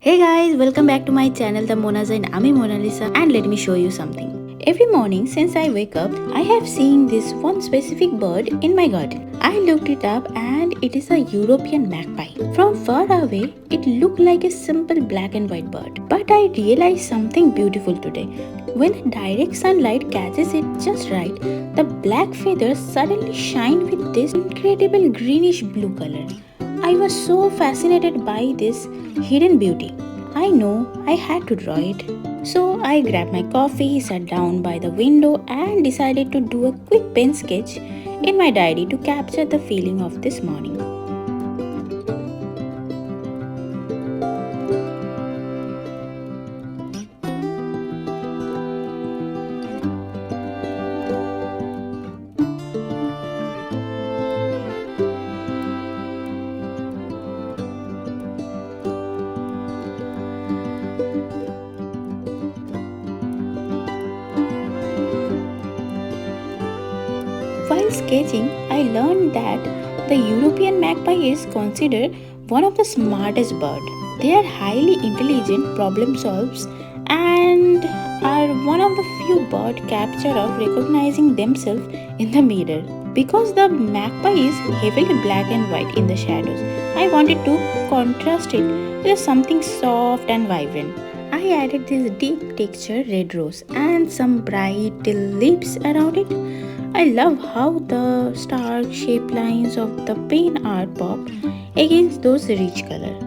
Hey guys, welcome back to my channel TheMonaZine. I'm Mona Lisa and let me show you something. Every morning since I wake up, I have seen this one specific bird in my garden. I looked it up and it is a European magpie. From far away, it looked like a simple black and white bird. But I realized something beautiful today. When direct sunlight catches it just right, the black feathers suddenly shine with this incredible greenish blue color. I was so fascinated by this hidden beauty. I know I had to draw it. So I grabbed my coffee, sat down by the window, and decided to do a quick pen sketch in my diary to capture the feeling of this morning. While sketching, I learned that the European magpie is considered one of the smartest birds. They are highly intelligent, problem solvers, and are one of the few bird capture of recognizing themselves in the mirror. Because the magpie is heavily black and white in the shadows, I wanted to contrast it with something soft and vibrant. I added this deep texture red rose and some bright leaves around it. I love how the stark shaped lines of the paint art pop against those rich colors.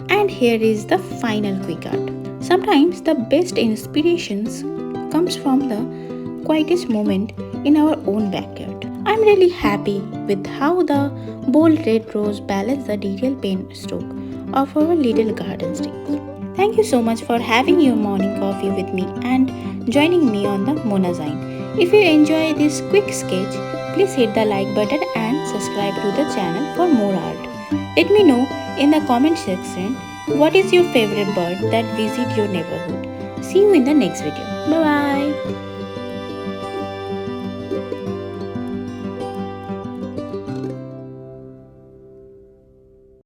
And here is the final quick art. Sometimes the best inspirations comes from the quietest moment in our own backyard. I'm really happy with how the bold red rose balanced the detailed paint stroke of our little garden sticks. Thank you so much for having your morning coffee with me and joining me on the TheMonaZine. If you enjoy this quick sketch, please hit the like button and subscribe to the channel for more art. Let me know in the comment section what is your favorite bird that visit your neighborhood. See you in the next video. Bye bye.